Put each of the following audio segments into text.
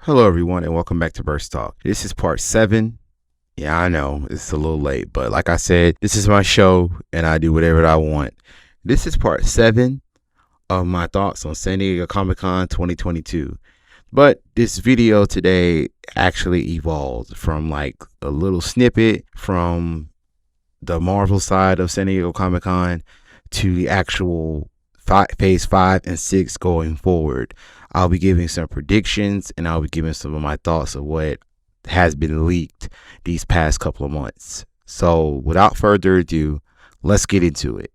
Hello everyone and welcome back to Burst Talk. This is part 7. Yeah, I know it's a little late, but like I said, this is my show and I do whatever I want. This is part 7 of my thoughts on San Diego Comic-Con 2022. But this video today actually evolved from like a little snippet from the Marvel side of San Diego Comic-Con to the actual phase 5 and 6 going forward. I'll be giving some predictions and I'll be giving some of my thoughts of what has been leaked these past couple of months. So without further ado, let's get into it.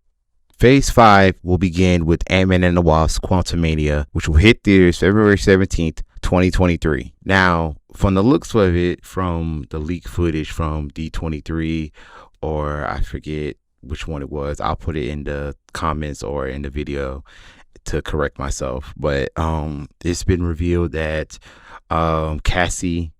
Phase 5 will begin with Ant-Man and the Wasp: QUANTUMANIA, which will hit theaters February 17th, 2023. Now, from the looks of it, from the leaked footage from D23, or I forget which one it was, I'll put it in the comments or in the video to correct myself, but it's been revealed that Cassie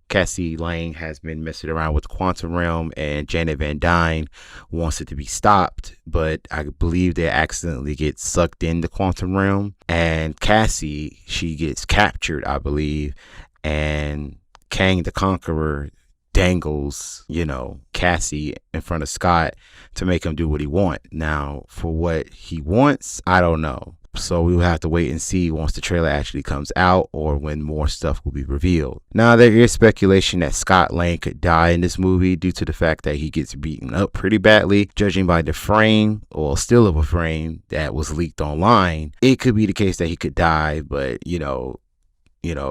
Lang has been messing around with the quantum realm, and Janet Van Dyne wants it to be stopped, but I believe they accidentally get sucked in the quantum realm, and Cassie, she gets captured, I believe, and Kang the Conqueror dangles, Cassie in front of Scott to make him do what he wants. Now, for what he wants, I don't know. So we will have to wait and see once the trailer actually comes out or when more stuff will be revealed. Now, there is speculation that Scott Lang could die in this movie due to the fact that he gets beaten up pretty badly. Judging by the frame, or still of a frame that was leaked online, it could be the case that he could die, but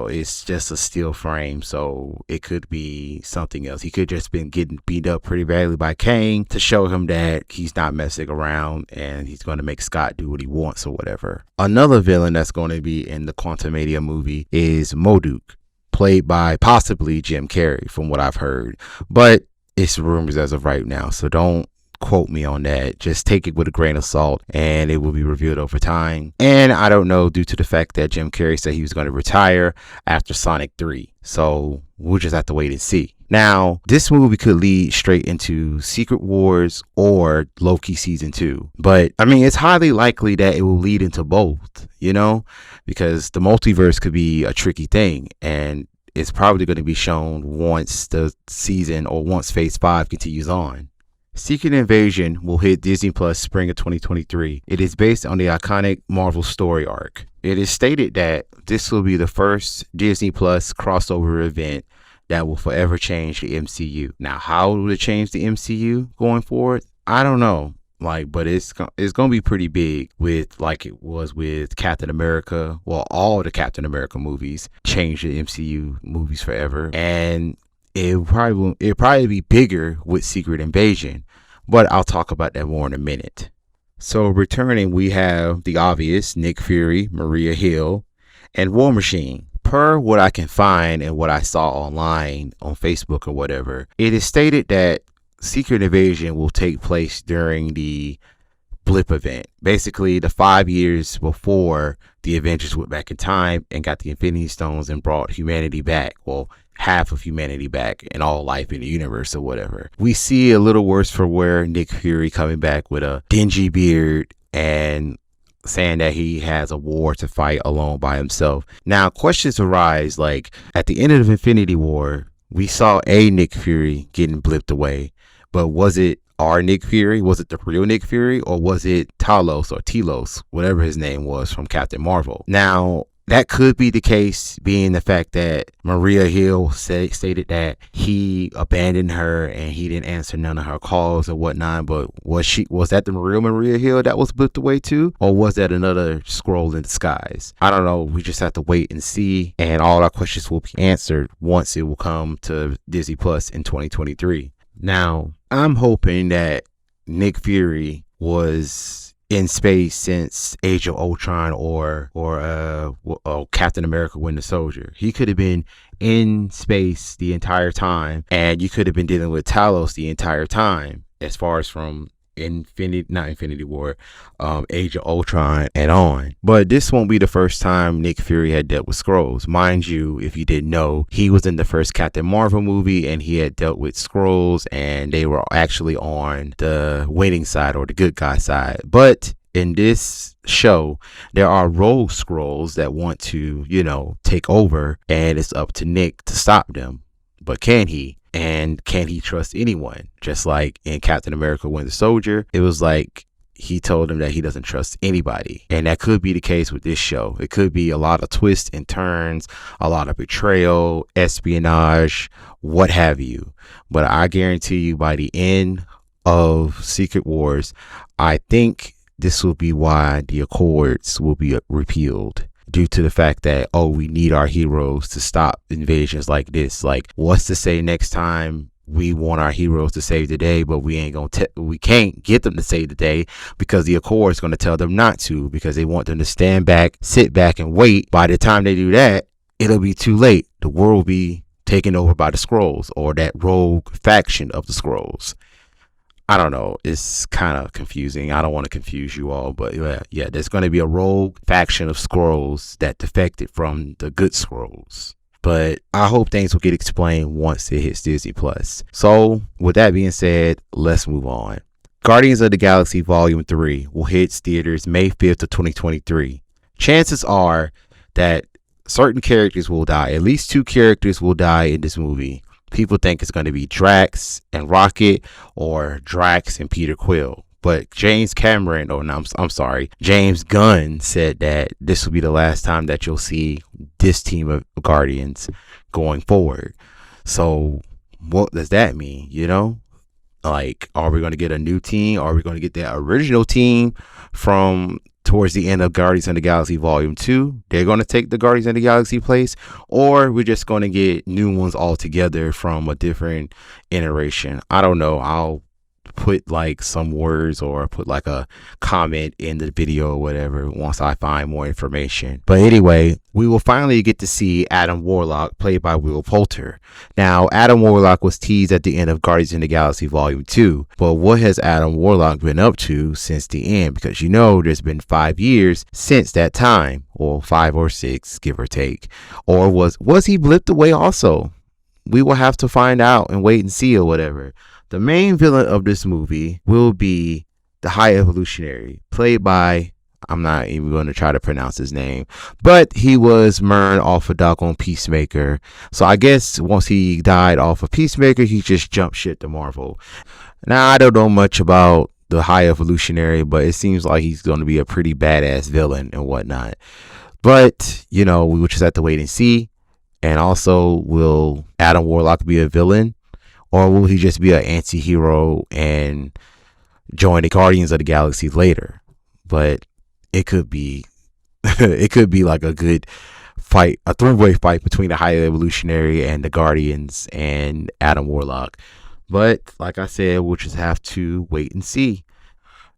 it's just a steel frame, so it could be something else. He could just been getting beat up pretty badly by Kang to show him that he's not messing around and he's going to make Scott do what he wants or whatever. Another villain that's going to be in the QUANTUMANIA movie is Moduk, played by possibly Jim Carrey, from what I've heard. But it's rumors as of right now, so don't quote me on that. Just take it with a grain of salt, and it will be revealed over time. And I don't know, due to the fact that Jim Carrey said he was going to retire after Sonic 3, so we'll just have to wait and see. Now, this movie could lead straight into Secret Wars or Loki season 2, but I mean, it's highly likely that it will lead into both, because the multiverse could be a tricky thing, and it's probably going to be shown once the season or once phase 5 continues on. Secret Invasion will hit Disney Plus spring of 2023. It is based on the iconic Marvel story arc. It is stated that this will be the first Disney Plus crossover event that will forever change the MCU. Now, how will it change the MCU going forward? I don't know. But it's going to be pretty big, with like it was with Captain America. Well, all the Captain America movies changed the MCU movies forever, and it'll probably be bigger with Secret Invasion, but I'll talk about that more in a minute. So returning, we have the obvious: Nick Fury, Maria Hill, and War Machine. Per what I can find and what I saw online on Facebook or whatever, it is stated that Secret Invasion will take place during the blip event, basically the 5 years before the Avengers went back in time and got the Infinity Stones and brought humanity back. Well, half of humanity back and all life in the universe or whatever. We see a little worse for wear Nick Fury coming back with a dingy beard and saying that he has a war to fight alone by himself. Now, questions arise, like at the end of Infinity War, we saw a Nick Fury getting blipped away, but was it our Nick Fury? Was it the real Nick Fury, or was it Telos, whatever his name was from Captain Marvel? Now, that could be the case, being the fact that Maria Hill stated that he abandoned her and he didn't answer none of her calls or whatnot. But was that the real Maria Hill that was blipped away too? Or was that another scroll in disguise? I don't know. We just have to wait and see. And all our questions will be answered once it will come to Disney Plus in 2023. Now, I'm hoping that Nick Fury was in space since Age of Ultron or Captain America: Winter Soldier. He could have been in space the entire time, and you could have been dealing with Talos the entire time, as far as from Infinity War, Age of Ultron and on. But this won't be the first time Nick Fury had dealt with Skrulls. Mind you, if you didn't know, he was in the first Captain Marvel movie and he had dealt with Skrulls, and they were actually on the winning side or the good guy side. But in this show, there are rogue Skrulls that want to, take over, and it's up to Nick to stop them. But can he? And can he trust anyone? Just like in Captain America Winter Soldier, it was like he told him that he doesn't trust anybody. And that could be the case with this show. It could be a lot of twists and turns, a lot of betrayal, espionage, what have you. But I guarantee you, by the end of Secret Wars, I think this will be why the Accords will be repealed, due to the fact that, we need our heroes to stop invasions like this. Like, what's to say next time we want our heroes to save the day, but we can't get them to save the day because the Accord's going to tell them not to, because they want them to stand back, sit back, and wait. By the time they do that, it'll be too late. The world will be taken over by the Skrulls, or that rogue faction of the Skrulls. I don't know. It's kind of confusing. I don't want to confuse you all, but yeah, there's going to be a rogue faction of Skrulls that defected from the good Skrulls. But I hope things will get explained once it hits Disney Plus. So with that being said, let's move on. Guardians of the Galaxy Volume 3 will hit theaters May 5th of 2023. Chances are that certain characters will die. At least 2 characters will die in this movie. People think it's going to be Drax and Rocket, or Drax and Peter Quill. But James Gunn said that this will be the last time that you'll see this team of Guardians going forward. So what does that mean? Like, are we going to get a new team? Are we going to get that original team from towards the end of Guardians of the Galaxy Volume 2? They're going to take the Guardians of the Galaxy place, or we're just going to get new ones altogether from a different iteration. I don't know. I'll put like some words or put like a comment in the video or whatever once I find more information. But anyway, we will finally get to see Adam Warlock, played by Will Poulter. Now, Adam Warlock was teased at the end of Guardians of the Galaxy Volume 2, but what has Adam Warlock been up to since the end? Because there's been 5 years since that time, or 5 or 6, give or take. Or was he blipped away also? We will have to find out and wait and see, or whatever. The main villain of this movie will be the High Evolutionary, played by, I'm not even going to try to pronounce his name, but he was Myrn off of Doggone Peacemaker. So I guess once he died off of Peacemaker, he just jumped ship to Marvel. Now, I don't know much about the High Evolutionary, but it seems like he's going to be a pretty badass villain and whatnot. But, we will just have to wait and see. And also, will Adam Warlock be a villain? Or will he just be an anti-hero and join the Guardians of the Galaxy later? But it could be like a good fight, a three-way fight between the High Evolutionary and the Guardians and Adam Warlock. But like I said, we'll just have to wait and see.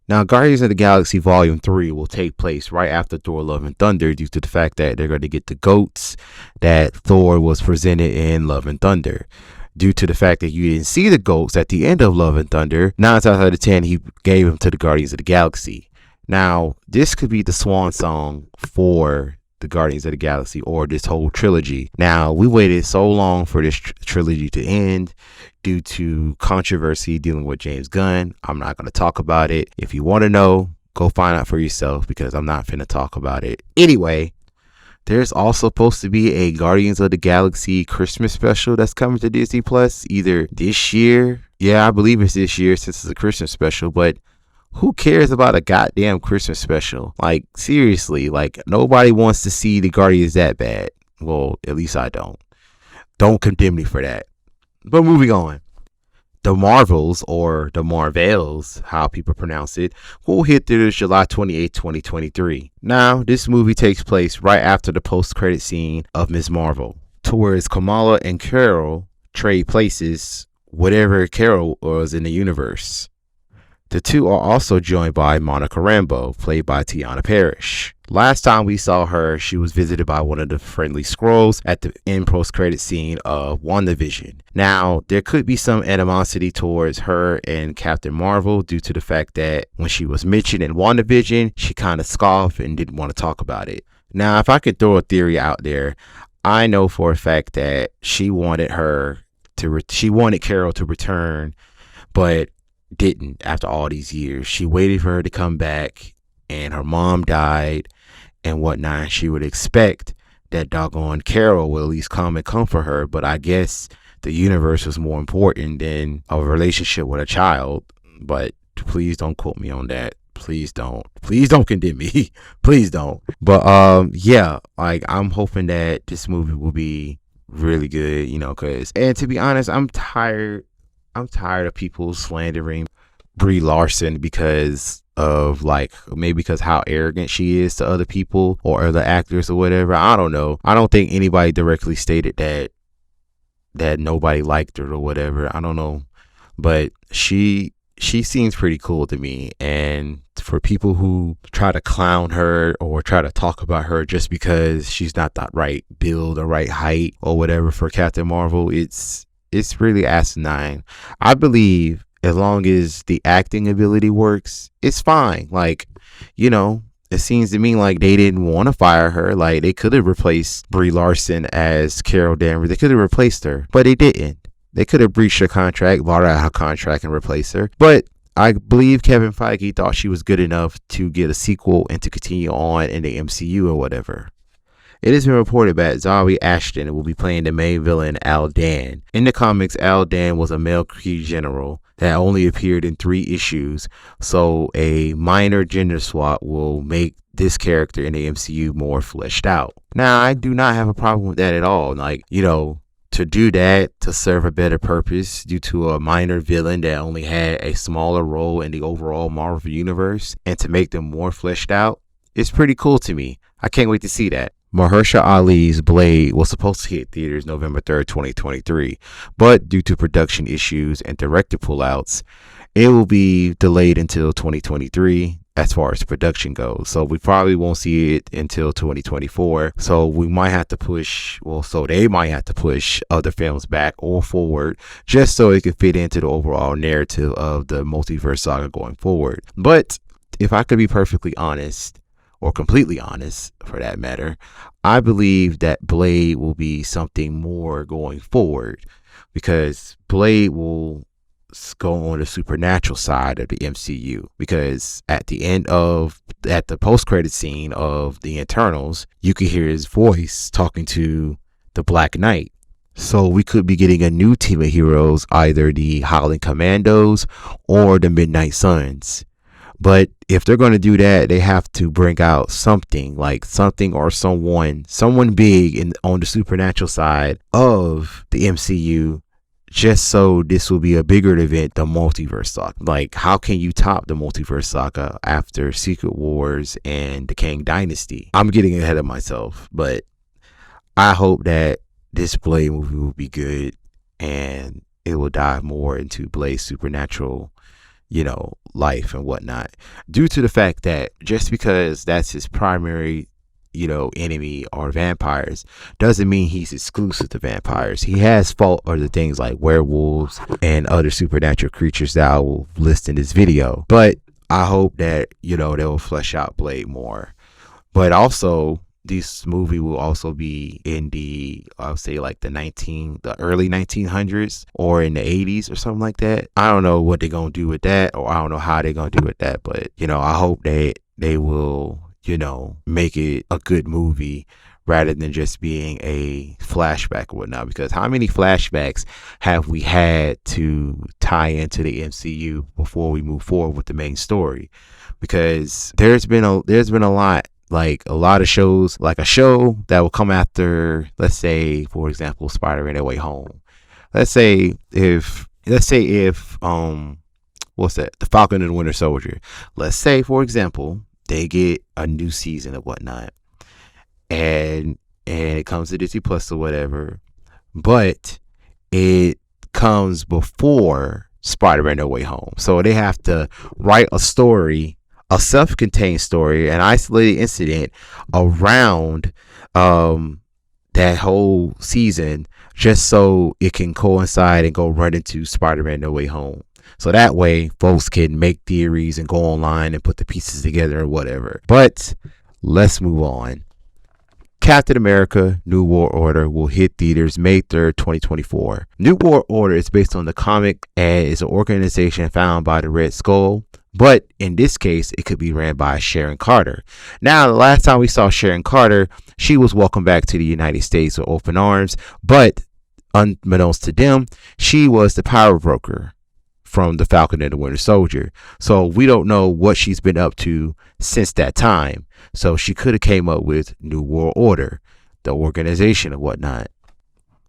Now, Guardians of the Galaxy Volume 3 will take place right after Thor Love and Thunder, due to the fact that they're going to get the goats that Thor was presented in Love and Thunder. Due to the fact that you didn't see the goats at the end of Love and Thunder, 9 times out of 10, he gave them to the Guardians of the Galaxy. Now, this could be the swan song for the Guardians of the Galaxy, or this whole trilogy. Now, we waited so long for this trilogy to end due to controversy dealing with James Gunn. I'm not going to talk about it. If you want to know, go find out for yourself, because I'm not finna talk about it. Anyway, there's also supposed to be a Guardians of the Galaxy Christmas special that's coming to Disney Plus either this year. Yeah, I believe it's this year since it's a Christmas special, but who cares about a goddamn Christmas special? Like, seriously, like, nobody wants to see the Guardians that bad. Well, at least I don't. Don't condemn me for that. But moving on. The Marvels, or the Marvels, how people pronounce it, will hit theaters July 28, 2023. Now, this movie takes place right after the post-credit scene of Ms. Marvel, towards Kamala and Carol trade places, whatever Carol was in the universe. The two are also joined by Monica Rambeau, played by Tiana Parrish. Last time we saw her, she was visited by one of the friendly Skrulls at the end post-credit scene of WandaVision. Now, there could be some animosity towards her and Captain Marvel due to the fact that when she was mentioned in WandaVision, she kind of scoffed and didn't want to talk about it. Now, if I could throw a theory out there, I know for a fact that she wanted Carol to return, but didn't after all these years. She waited for her to come back and her mom died and whatnot. She would expect that doggone Carol will at least come and comfort her, but I guess the universe was more important than a relationship with a child. But please don't quote me on that. Please don't condemn me. Please don't. But yeah, like, I'm hoping that this movie will be really good, and to be honest, I'm tired of people slandering Brie Larson because of, like, maybe because how arrogant she is to other people or other actors or whatever. I don't know. I don't think anybody directly stated that nobody liked her or whatever. I don't know, but she seems pretty cool to me. And for people who try to clown her or try to talk about her just because she's not that right build or right height or whatever for Captain Marvel, it's really asinine. I believe as long as the acting ability works, it's fine. Like, it seems to me like they didn't want to fire her. Like, they could have replaced Brie Larson as Carol Danvers. They could have replaced her, but they didn't. They could have breached her contract, bought out her contract, and replaced her. But I believe Kevin Feige thought she was good enough to get a sequel and to continue on in the MCU or whatever. It has been reported that Zawe Ashton will be playing the main villain, Aldan. In the comics, Aldan was a male Kree general that only appeared in 3 issues, so a minor gender swap will make this character in the MCU more fleshed out. Now, I do not have a problem with that at all. Like, to do that, to serve a better purpose due to a minor villain that only had a smaller role in the overall Marvel universe, and to make them more fleshed out, it's pretty cool to me. I can't wait to see that. Mahershala Ali's Blade was supposed to hit theaters November 3rd, 2023, but due to production issues and director pullouts, it will be delayed until 2023 as far as production goes. So we probably won't see it until 2024. So we might have to they might have to push other films back or forward just so it can fit into the overall narrative of the Multiverse Saga going forward. But if I could be perfectly honest, or completely honest for that matter, I believe that Blade will be something more going forward, because Blade will go on the supernatural side of the MCU, because at the post-credit scene of the Eternals, you could hear his voice talking to the Black Knight. So we could be getting a new team of heroes, either the Howling Commandos or the Midnight Suns. But if they're going to do that, they have to bring out something or someone big on the supernatural side of the MCU, just so this will be a bigger event, the Multiverse Saga. Like, how can you top the Multiverse Saga after Secret Wars and the Kang Dynasty? I'm getting ahead of myself, but I hope that this Blade movie will be good and it will dive more into Blade's supernatural life and whatnot, due to the fact that just because that's his primary enemy or vampires doesn't mean he's exclusive to vampires. He has fought other things like werewolves and other supernatural creatures that I will list in this video. But I hope that they will flesh out Blade more. But also, this movie will also be in the, I would say, like the early 1900s or in the 80s or something like that. I don't know what they're gonna do with that, or I don't know how they're gonna do with that, but I hope that they will make it a good movie rather than just being a flashback or whatnot. Because how many flashbacks have we had to tie into the MCU before we move forward with the main story? Because there's been a lot. Like a lot of shows, like a show that will come after, let's say, for example, Spider-Man No Way Home. Let's say if The Falcon and the Winter Soldier. Let's say, for example, they get a new season or whatnot, and it comes to Disney Plus or whatever, but it comes before Spider-Man No Way Home. So they have to write a story, a self-contained story, an isolated incident around that whole season, just so it can coincide and go right into Spider-Man No Way Home. So that way folks can make theories and go online and put the pieces together or whatever. But let's move on. Captain America New World Order will hit theaters May 3rd, 2024. New World Order is based on the comic and is an organization founded by the Red Skull, But in this case, it could be ran by Sharon Carter. Now, the last time we saw Sharon Carter, she was welcomed back to the United States with open arms. But unbeknownst to them, she was the power broker from the Falcon and the Winter Soldier. So we don't know what she's been up to since that time. So she could have came up with New World Order, the organization and whatnot.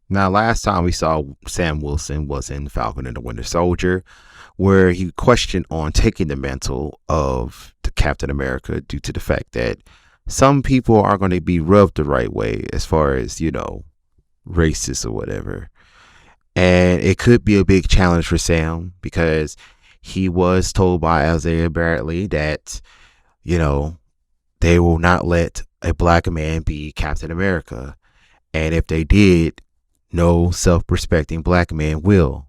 Now, last time we saw Sam Wilson was in Falcon and the Winter Soldier, where he questioned on taking the mantle of the Captain America due to the fact that some people are going to be rubbed the right way as far as, racist or whatever. And it could be a big challenge for Sam because he was told by Isaiah Bradley that, they will not let a black man be Captain America. And if they did, no self-respecting black man will.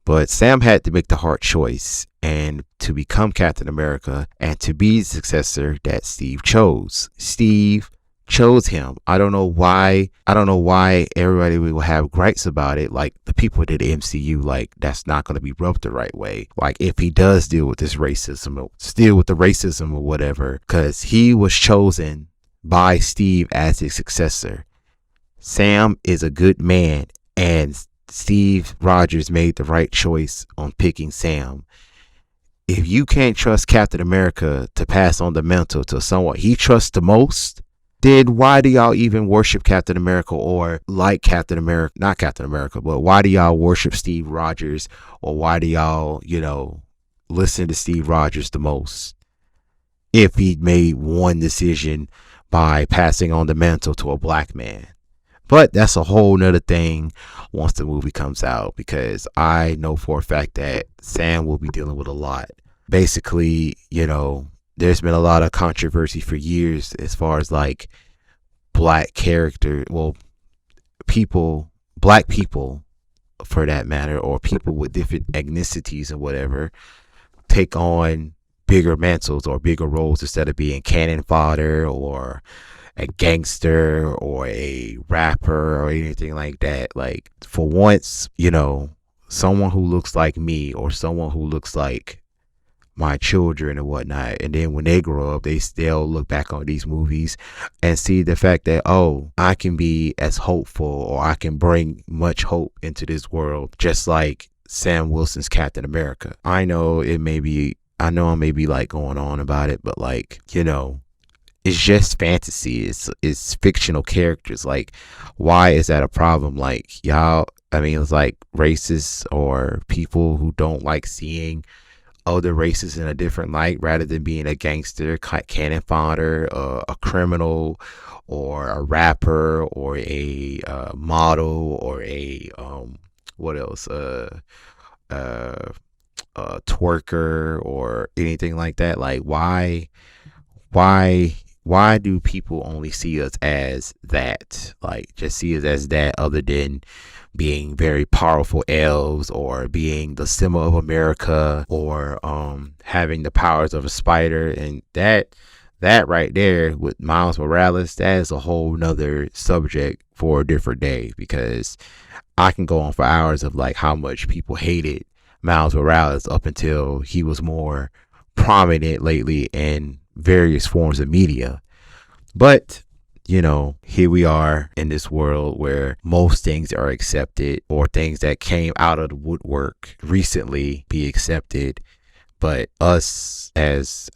But Sam had to make the hard choice and to become Captain America and to be the successor that Steve chose. Steve chose him. I don't know why everybody will have gripes about it. Like the people at the MCU, like that's not going to be rubbed the right way. Like if he does deal with this racism or whatever, because he was chosen by Steve as his successor. Sam is a good man, and Steve Rogers made the right choice on picking Sam. If you can't trust Captain America to pass on the mantle to someone he trusts the most, then why do y'all even worship Captain America or like Captain America? Not Captain America, but why do y'all worship Steve Rogers, or why do y'all, listen to Steve Rogers the most? If he made one decision by passing on the mantle to a black man. But that's a whole nother thing once the movie comes out, because I know for a fact that Sam will be dealing with a lot. Basically, there's been a lot of controversy for years as far as like black people for that matter, or people with different ethnicities and whatever, take on bigger mantles or bigger roles instead of being cannon fodder or a gangster or a rapper or anything like that. Like for once, someone who looks like me or someone who looks like my children and whatnot, and then when they grow up, they still look back on these movies and see the fact that, oh, I can be as hopeful, or I can bring much hope into this world, just like Sam Wilson's Captain America. I know I may be like going on about it, but like, it's just fantasy. It's fictional characters. Like, why is that a problem? Like, it's like racists or people who don't like seeing other races in a different light, rather than being a gangster, cannon fodder, a criminal, or a rapper, or a model, or a twerker, or anything like that. Like, why do people only see us as that? Like, just see us as that, other than being very powerful elves, or being the symbol of America, or having the powers of a spider. And that right there with Miles Morales, that is a whole nother subject for a different day, because I can go on for hours of like how much people hated Miles Morales up until he was more prominent lately in various forms of media. But here we are in this world where most things are accepted, or things that came out of the woodwork recently be accepted. But us as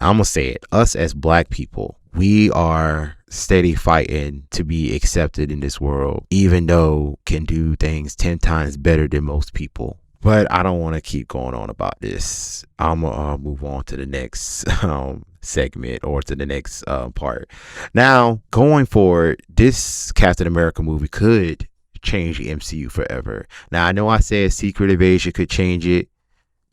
black people, we are steady fighting to be accepted in this world, even though can do things 10 times better than most people. But I don't want to keep going on about this. I'm going to move on to the next segment, or to the next part. Now, going forward, this Captain America movie could change the MCU forever. Now, I know I said Secret Invasion could change it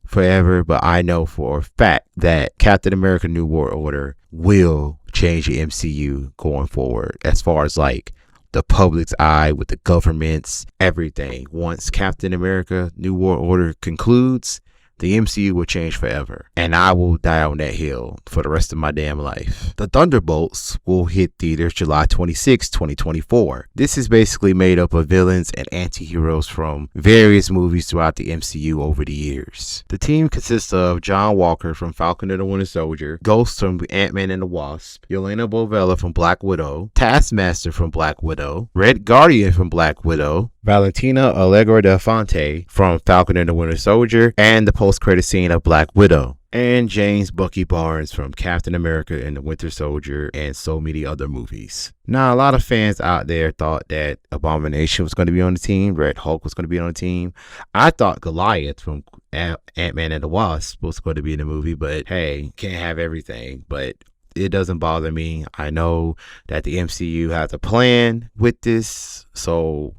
forever, but I know for a fact that Captain America New World Order will change the MCU going forward, as far as like the public's eye, with the governments, everything. Once Captain America New World Order concludes, the MCU will change forever, and I will die on that hill for the rest of my damn life. The Thunderbolts will hit theaters July 26, 2024. This is basically made up of villains and anti-heroes from various movies throughout the MCU over the years. The team consists of John Walker from Falcon and the Winter Soldier, Ghost from Ant-Man and the Wasp, Yelena Bovella from Black Widow, Taskmaster from Black Widow, Red Guardian from Black Widow, Valentina Allegra Del Fonte from Falcon and the Winter Soldier, and the post-credit scene of Black Widow, and James Bucky Barnes from Captain America and the Winter Soldier, and so many other movies. Now, a lot of fans out there thought that Abomination was going to be on the team, Red Hulk was going to be on the team. I thought Goliath from Ant-Man and the Wasp was going to be in the movie, but hey, can't have everything. But it doesn't bother me. I know that the MCU has a plan with this, so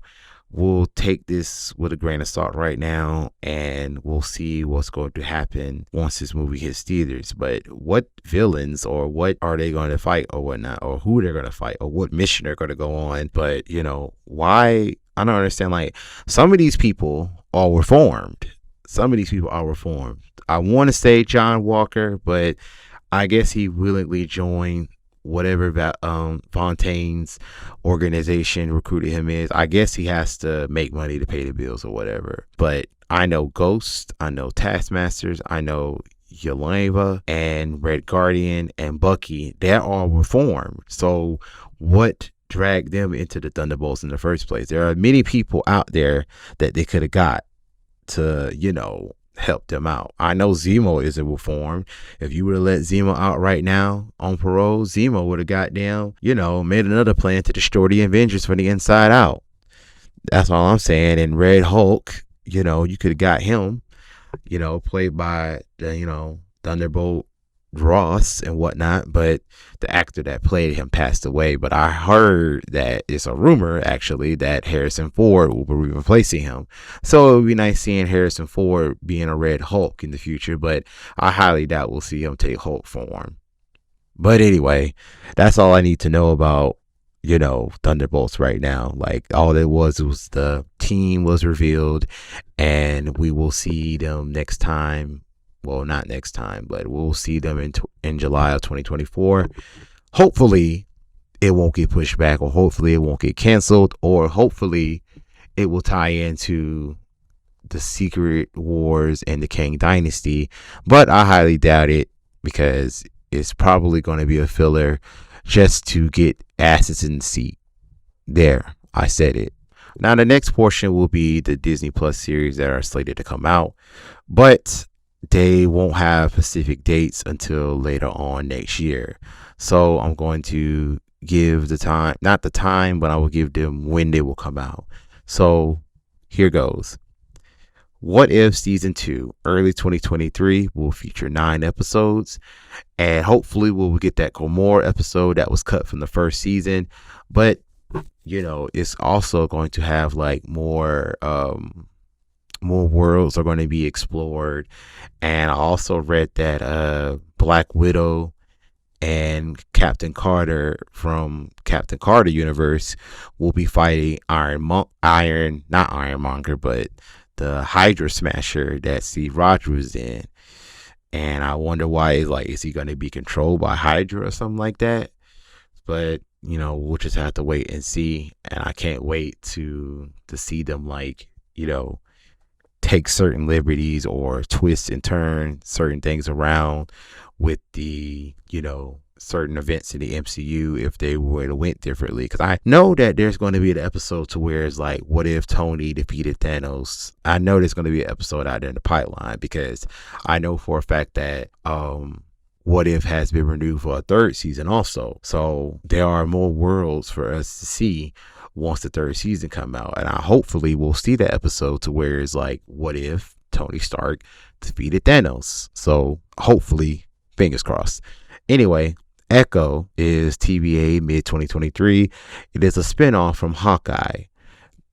we'll take this with a grain of salt right now, and we'll see what's going to happen once this movie hits theaters. But what villains or what are they going to fight or whatnot, or who they're going to fight, or what mission they're going to go on. But, you know, why? I don't understand. Like, some of these people are reformed. I want to say John Walker, but I guess he willingly joined whatever Fontaine's organization recruited him is. I guess he has to make money to pay the bills or whatever. But I know Ghost, I know Taskmasters, I know Yelena and Red Guardian and Bucky. They're all reformed. So what dragged them into the Thunderbolts in the first place? There are many people out there that they could have got to, you know, help them out. I know Zemo isn't reformed. If you would have let Zemo out right now on parole, Zemo would have got down, you know, made another plan to destroy the Avengers from the inside out. That's all I'm saying. And Red Hulk, you know, you could have got him, you know, played by the, you know, Thunderbolt Ross and whatnot, but the actor that played him passed away. But I heard that it's a rumor actually that Harrison Ford will be replacing him, so it would be nice seeing Harrison Ford being a Red Hulk in the future, but I highly doubt we'll see him take Hulk form. But anyway, that's all I need to know about, you know, Thunderbolts right now. Like, all it was the team was revealed, and we will see them next time. Well, not next time, but we'll see them in July of 2024. Hopefully, it won't get pushed back, or hopefully it won't get canceled, or hopefully it will tie into the Secret Wars and the Kang Dynasty. But I highly doubt it, because it's probably going to be a filler just to get asses in the seat. There, I said it. Now, the next portion will be the Disney Plus series that are slated to come out, but they won't have specific dates until later on next year. So I'm going to give the time, not the time, but I will give them when they will come out. So here goes. What If Season 2, early 2023, will feature 9 episodes. And hopefully we'll get that Gamora episode that was cut from the first season. But, you know, it's also going to have like more worlds are going to be explored. And I also read that Black Widow and Captain Carter from Captain Carter universe will be fighting not Ironmonger, but the Hydra Smasher that Steve Rogers was in. And I wonder why, is he going to be controlled by Hydra or something like that? But, you know, we'll just have to wait and see. And I can't wait to see them, like, you know, take certain liberties or twist and turn certain things around with the, you know, certain events in the MCU if they would have went differently. Because I know that there's going to be an episode to where it's like, what if Tony defeated Thanos? I know there's going to be an episode out there in the pipeline, because I know for a fact that What If has been renewed for a 3rd season also. So there are more worlds for us to see once the 3rd season come out. And I hopefully will see that episode to where it's like, what if Tony Stark defeated Thanos? So hopefully, fingers crossed. Anyway, Echo is TBA mid-2023. It is a spinoff from Hawkeye.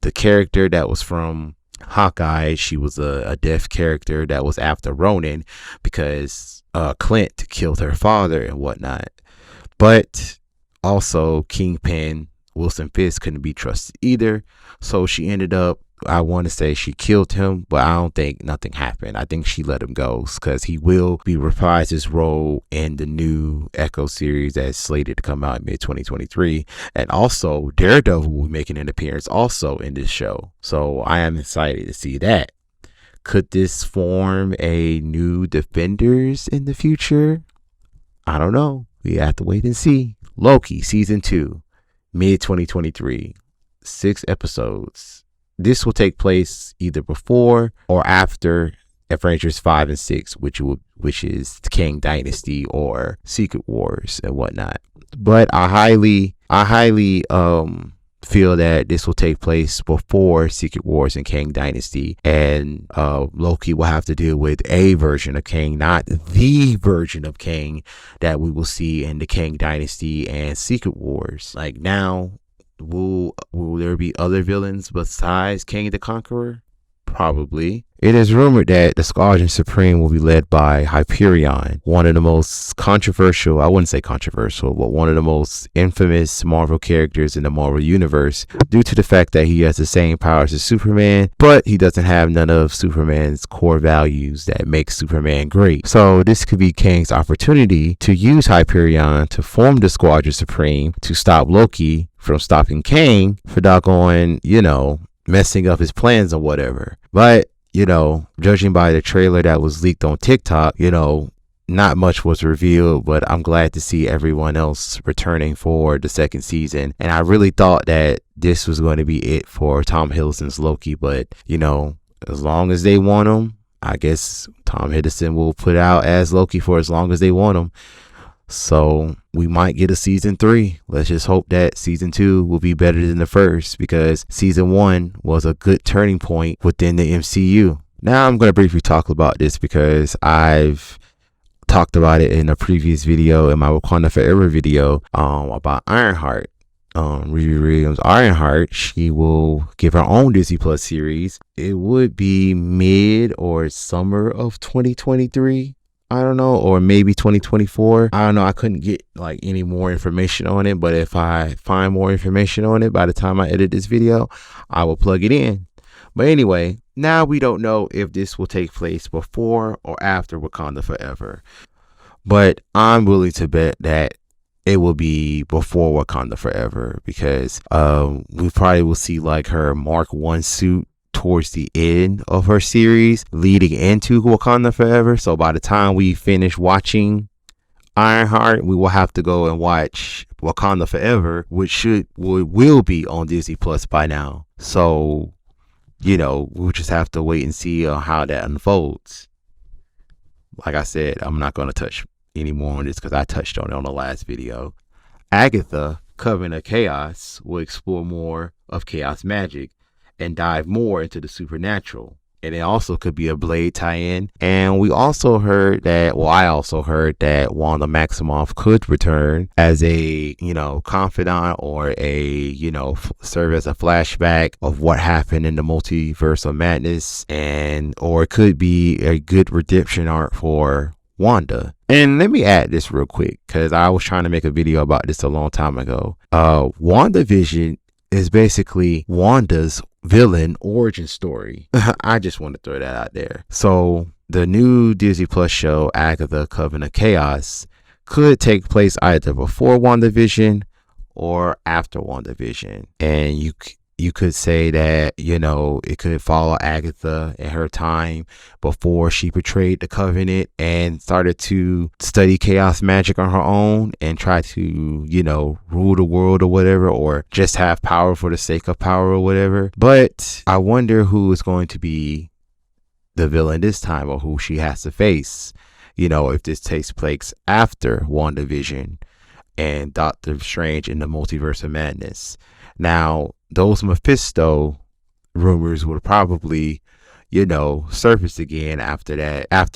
The character that was from Hawkeye, she was a deaf character that was after Ronin because Clint killed her father and whatnot. But also Kingpin, Wilson Fisk, couldn't be trusted either. So she ended up I want to say she killed him, but I don't think nothing happened. I think she let him go because he will be reprised his role in the new Echo series that's slated to come out in mid-2023. And also, Daredevil will be making an appearance also in this show. So I am excited to see that. Could this form a new Defenders in the future? I don't know. We have to wait and see. Loki season 2, mid-2023, 6 episodes. This will take place either before or after Avengers 5 and 6, which is Kang Dynasty or Secret Wars and whatnot. But I highly feel that this will take place before Secret Wars and Kang Dynasty, and Loki will have to deal with a version of Kang, not the version of Kang that we will see in the Kang Dynasty and Secret Wars. Like, now, will there be other villains besides Kang the Conqueror? Probably. It is rumored that the Squadron Supreme will be led by Hyperion, one of the most controversial, I wouldn't say controversial, but one of the most infamous Marvel characters in the Marvel Universe, due to the fact that he has the same powers as Superman, but he doesn't have none of Superman's core values that make Superman great. So this could be Kang's opportunity to use Hyperion to form the Squadron Supreme to stop Loki from stopping Kang for doggone, messing up his plans or whatever. But, judging by the trailer that was leaked on TikTok, not much was revealed, but I'm glad to see everyone else returning for the second season. And I really thought that this was going to be it for Tom Hiddleston's Loki, but, as long as they want him, I guess Tom Hiddleston will put out as Loki for as long as they want him. So we might get a season 3. Let's just hope that season 2 will be better than the first, because season 1 was a good turning point within the MCU. Now I'm going to briefly talk about this because I've talked about it in a previous video, in my Wakanda Forever video, about Ironheart. Riri Williams Ironheart, she will give her own Disney Plus series. It would be mid or summer of 2023. I don't know, or maybe 2024. I don't know. I couldn't get any more information on it, but if I find more information on it by the time I edit this video, I will plug it in. But anyway, now we don't know if this will take place before or after Wakanda Forever, but I'm willing to bet that it will be before Wakanda Forever, because we probably will see her Mark 1 suit towards the end of her series leading into Wakanda Forever. So by the time we finish watching Ironheart, we will have to go and watch Wakanda Forever, which will be on Disney Plus by now. So, we'll just have to wait and see how that unfolds. Like I said, I'm not going to touch any more on this because I touched on it on the last video. Agatha, Coven of Chaos, will explore more of chaos magic and dive more into the supernatural. And it also could be a Blade tie-in. And we also heard that, I also heard that Wanda Maximoff could return as a, confidant, or a, serve as a flashback of what happened in the Multiverse of Madness, or it could be a good redemption arc for Wanda. And let me add this real quick, because I was trying to make a video about this a long time ago. WandaVision is basically Wanda's villain origin story. I just want to throw that out there. So the new Disney Plus show, Agatha, Coven of Chaos, could take place either before WandaVision or after WandaVision. And you could say that, it could follow Agatha in her time before she betrayed the Covenant and started to study chaos magic on her own and try to, rule the world or whatever, or just have power for the sake of power or whatever. But I wonder who is going to be the villain this time, or who she has to face, if this takes place after WandaVision and Doctor Strange in the Multiverse of Madness. Now, those Mephisto rumors would probably, surface again after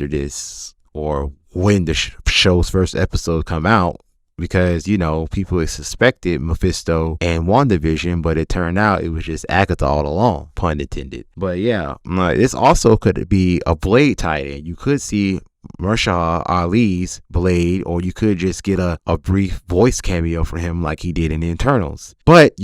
this, or when the show's first episode come out, because, people suspected Mephisto and WandaVision, but it turned out it was just Agatha all along, pun intended. But yeah, this also could be a Blade tie-in. You could see Mahershala Ali's Blade, or you could just get a brief voice cameo from him like he did in the Eternals. But,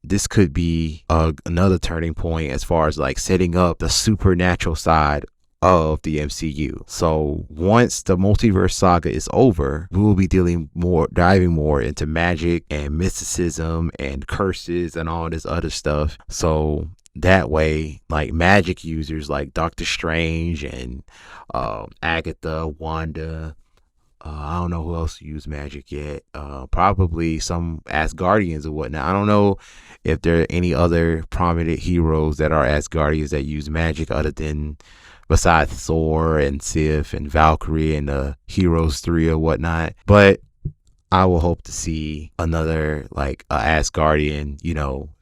this could be another turning point as far as like setting up the supernatural side of the MCU. So once the Multiverse Saga is over, we will be diving more into magic and mysticism and curses and all this other stuff. So that way, like magic users like Doctor Strange and Agatha, Wanda, I don't know who else used magic yet. Probably some Asgardians or whatnot. I don't know if there are any other prominent heroes that are Asgardians that use magic other than besides Thor and Sif and Valkyrie and the Heroes 3 or whatnot. But I will hope to see another like Asgardian,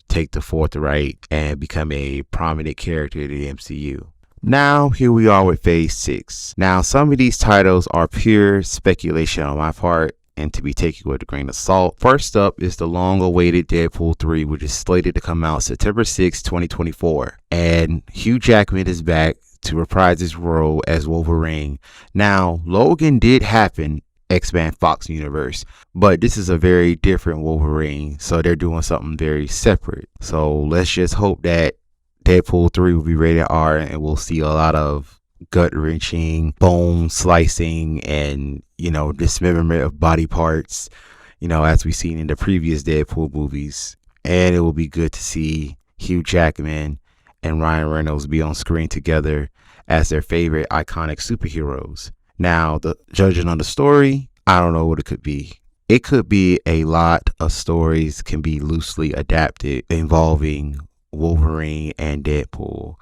take the forthright and become a prominent character in the MCU. Now, here we are with Phase 6. Now, some of these titles are pure speculation on my part and to be taken with a grain of salt. First up is the long-awaited Deadpool 3, which is slated to come out September 6, 2024. And Hugh Jackman is back to reprise his role as Wolverine. Now, Logan did happen X-Men Fox universe, but this is a very different Wolverine, so they're doing something very separate. So let's just hope that Deadpool 3 will be rated R and we'll see a lot of gut-wrenching, bone slicing, and dismemberment of body parts, as we've seen in the previous Deadpool movies. And it will be good to see Hugh Jackman and Ryan Reynolds be on screen together as their favorite iconic superheroes. Now, judging on the story, I don't know what it could be. It could be a lot of stories can be loosely adapted involving Wolverine and Deadpool.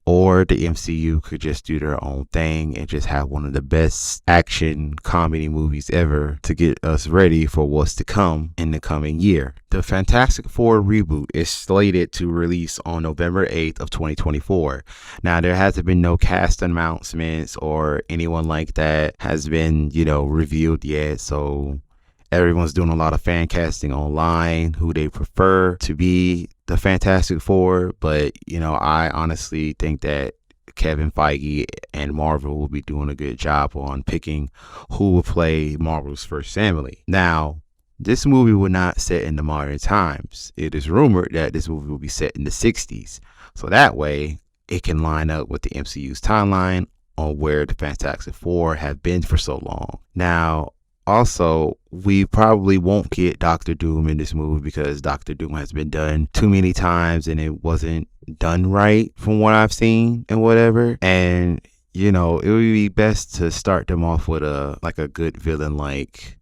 Or the MCU could just do their own thing and just have one of the best action comedy movies ever to get us ready for what's to come in the coming year. The Fantastic Four reboot is slated to release on November 8th of 2024. Now, there hasn't been no cast announcements or anyone like that has been, revealed yet. So everyone's doing a lot of fan casting online, who they prefer to be the Fantastic Four, but I honestly think that Kevin Feige and Marvel will be doing a good job on picking who will play Marvel's first family. Now, this movie will not set in the modern times. It is rumored that this movie will be set in the 60s, so that way it can line up with the MCU's timeline on where the Fantastic Four have been for so long. Now, also, we probably won't get Doctor Doom in this movie because Doctor Doom has been done too many times and it wasn't done right from what I've seen and whatever. And, it would be best to start them off with a good villain like,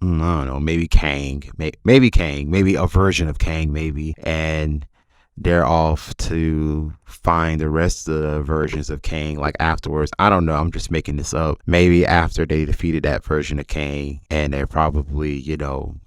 I don't know, maybe Kang. Maybe Kang. Maybe a version of Kang, maybe. And they're off to find the rest of the versions of Kang like afterwards. I don't know, I'm just making this up. Maybe after they defeated that version of Kang, and they're probably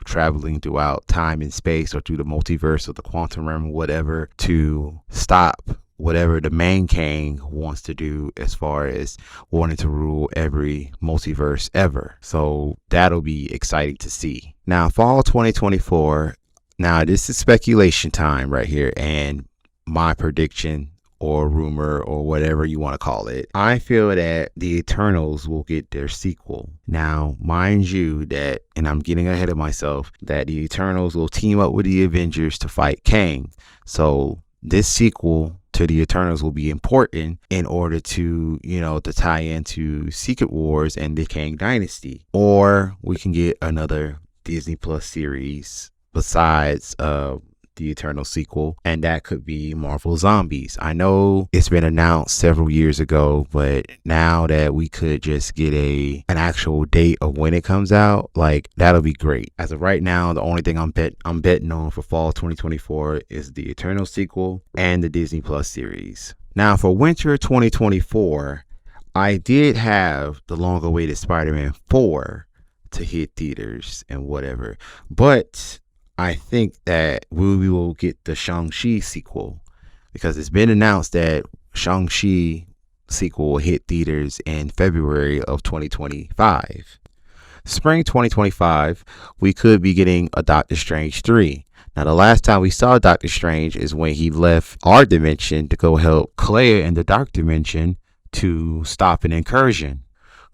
traveling throughout time and space or through the multiverse or the quantum realm or whatever to stop whatever the main Kang wants to do as far as wanting to rule every multiverse ever. So that'll be exciting to see. Now, fall 2024. Now, this is speculation time right here, and my prediction or rumor or whatever you want to call it. I feel that the Eternals will get their sequel. Now, mind you that, and I'm getting ahead of myself, that the Eternals will team up with the Avengers to fight Kang. So this sequel to the Eternals will be important in order to, to tie into Secret Wars and the Kang Dynasty. Or we can get another Disney Plus series besides the Eternal sequel, and that could be Marvel Zombies. I know it's been announced several years ago, but now that we could just get an actual date of when it comes out, that'll be great. As of right now, the only thing I'm betting on for fall 2024 is the Eternal sequel and the Disney Plus series. Now, for winter 2024, I did have the long-awaited Spider-Man 4 to hit theaters and whatever, but I think that we will get the Shang-Chi sequel because it's been announced that Shang-Chi sequel will hit theaters in February of 2025. Spring 2025, we could be getting a Doctor Strange 3. Now, the last time we saw Doctor Strange is when he left our dimension to go help Claire in the Dark Dimension to stop an incursion,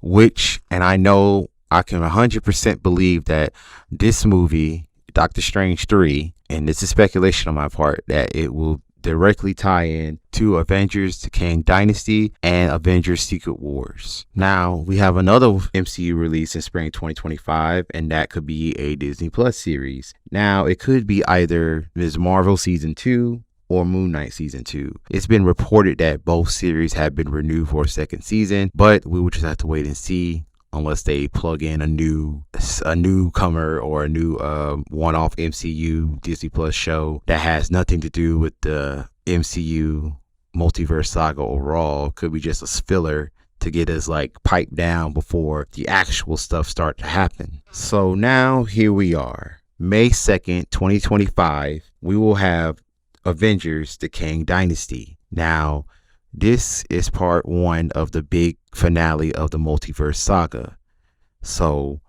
and I know I can 100% believe that this movie, Doctor Strange 3, and this is speculation on my part, that it will directly tie in to Avengers, to Kang Dynasty, and Avengers Secret Wars. Now, we have another MCU release in spring 2025, and that could be a Disney Plus series. Now, it could be either Ms. Marvel Season 2 or Moon Knight Season 2. It's been reported that both series have been renewed for a second season, but we will just have to wait and see, unless they plug in a newcomer or a new one-off MCU Disney Plus show that has nothing to do with the MCU Multiverse Saga overall. Could be just a filler to get us like piped down before the actual stuff start to happen. So now here we are, May 2nd, 2025. We will have Avengers, the Kang Dynasty. Now, this is part 1 of the big finale of the Multiverse Saga. So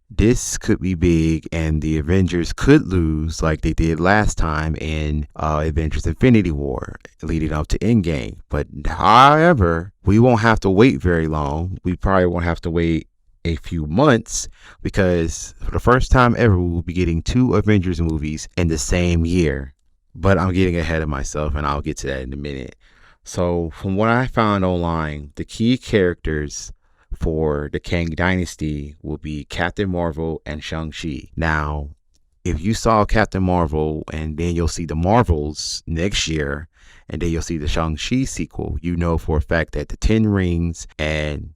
this could be big, and the Avengers could lose like they did last time in Avengers Infinity War leading up to Endgame. But however, we won't have to wait very long. We probably won't have to wait a few months, because for the first time ever, we will be getting 2 Avengers movies in the same year. But I'm getting ahead of myself, and I'll get to that in a minute. So from what I found online, the key characters for the Kang Dynasty will be Captain Marvel and Shang-Chi. Now, if you saw Captain Marvel, and then you'll see the Marvels next year, and then you'll see the Shang-Chi sequel, you know for a fact that the 10 rings and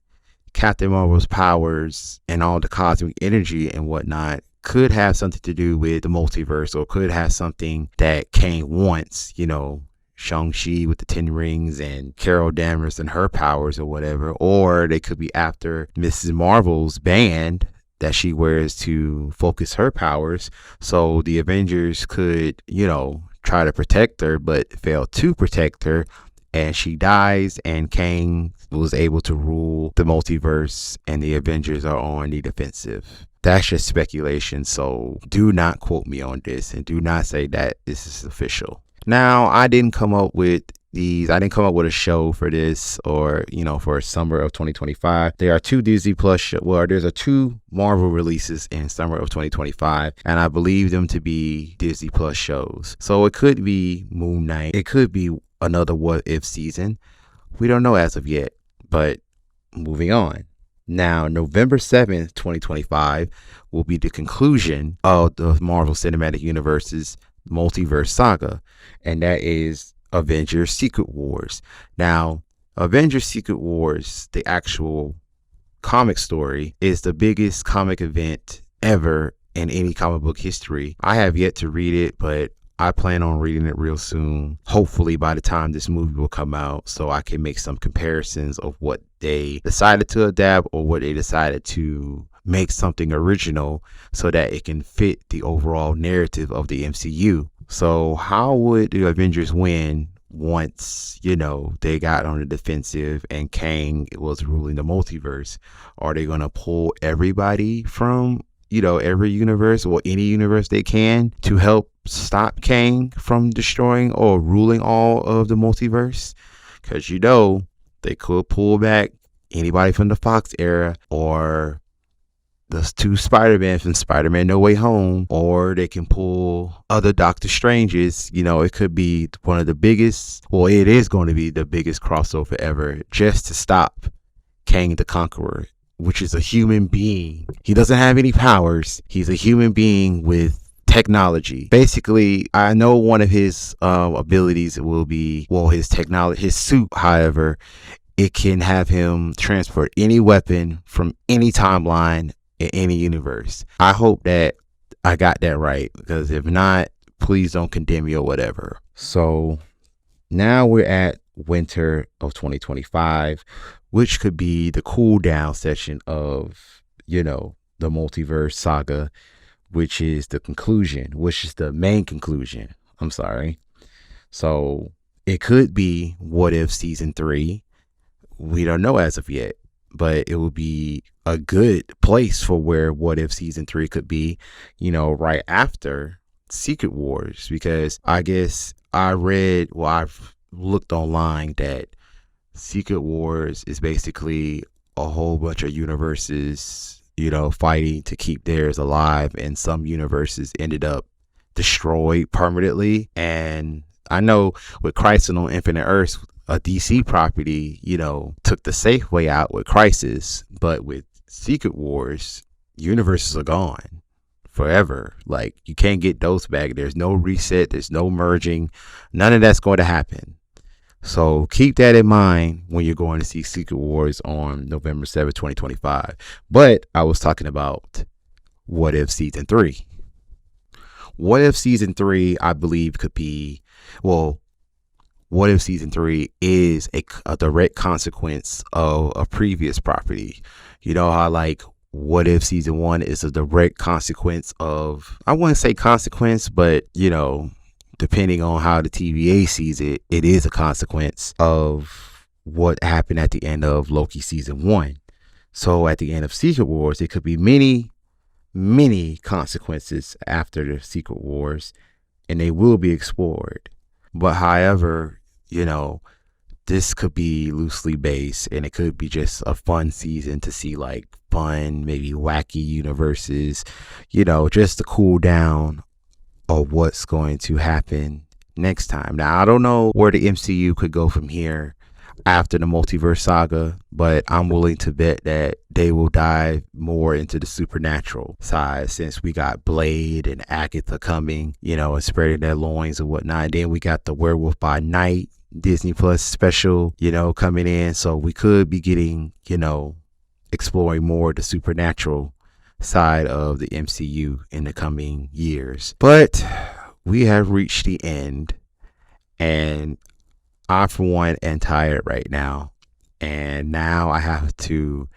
Captain Marvel's powers and all the cosmic energy and whatnot could have something to do with the multiverse, or could have something that Kang wants, you know, Shang-Chi with the 10 rings and Carol Danvers and her powers or whatever. Or they could be after Mrs. Marvel's band that she wears to focus her powers. So the Avengers could, you know, try to protect her but fail to protect her, and she dies, and Kang was able to rule the multiverse, and the Avengers are on the defensive. That's just speculation, so do not quote me on this, and do not say that this is official. Now, I didn't come up with a show for this, or, you know, for summer of 2025. There are 2 Disney Plus there's 2 Marvel releases in summer of 2025, and I believe them to be Disney Plus shows. So it could be Moon Knight. It could be another What If season. We don't know as of yet, but moving on. Now, November 7th, 2025 will be the conclusion of the Marvel Cinematic Universe's Multiverse Saga, and that is Avengers Secret Wars. Now, Avengers Secret Wars, the actual comic story, is the biggest comic event ever in any comic book history. I have yet to read it, but I plan on reading it real soon, hopefully by the time this movie will come out, so I can make some comparisons of what they decided to adapt or what they decided to make something original so that it can fit the overall narrative of the MCU. So how would the Avengers win once, you know, they got on the defensive and Kang was ruling the multiverse? Are they going to pull everybody from, you know, every universe or any universe they can to help stop Kang from destroying or ruling all of the multiverse? Because, you know, they could pull back anybody from the Fox era, or the 2 Spider-Man from Spider-Man No Way Home, or they can pull other Doctor Stranges. You know, it could be one of the biggest, well, it is going to be the biggest crossover ever, just to stop Kang the Conqueror, which is a human being. He doesn't have any powers. He's a human being with technology. Basically, I know one of his abilities will be, well, his technology, his suit, however, it can have him transport any weapon from any timeline in any universe. I hope that I got that right, because if not, please don't condemn me or whatever. So now we're at winter of 2025, which could be the cool down session of, you know, the Multiverse Saga, which is the conclusion, which is the main conclusion. I'm sorry. So it could be What If Season 3. We don't know as of yet, but it will be a good place for where What If Season 3 could be, you know, right after Secret Wars. Because I guess I've looked online that Secret Wars is basically a whole bunch of universes, you know, fighting to keep theirs alive, and some universes ended up destroyed permanently. And I know with Crisis on Infinite Earths, a DC property, took the safe way out with Crisis, but with Secret Wars, universes are gone forever. Like, you can't get those back. There's no reset, there's no merging, none of that's going to happen. So keep that in mind when you're going to see Secret Wars on November 7th, 2025. But I was talking about What If Season 3. What If Season 3, I believe, could be, well, What If Season 3 is a direct consequence of a previous property. You know how, like, What If Season 1 is a direct consequence of, I wouldn't say consequence, but, depending on how the TVA sees it, it is a consequence of what happened at the end of Loki Season 1. So at the end of Secret Wars, it could be many, many consequences after the Secret Wars, and they will be explored. But however, this could be loosely based, and it could be just a fun season to see, like, fun, maybe wacky universes, just to cool down of what's going to happen next time. Now, I don't know where the MCU could go from here after the Multiverse Saga, but I'm willing to bet that they will dive more into the supernatural side, since we got Blade and Agatha coming, and spreading their loins and whatnot. And then we got the Werewolf by Night Disney Plus special, coming in. So we could be getting, exploring more the supernatural side of the MCU in the coming years. But we have reached the end, and I, for one, am tired right now. And now I have to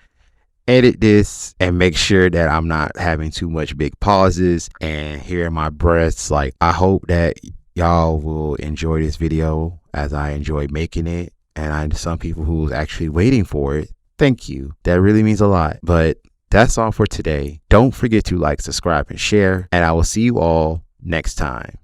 edit this and make sure that I'm not having too much big pauses and hearing my breaths. Like, I hope that y'all will enjoy this video as I enjoy making it. And some people who's actually waiting for it, thank you. That really means a lot. But that's all for today. Don't forget to like, subscribe, and share, and I will see you all next time.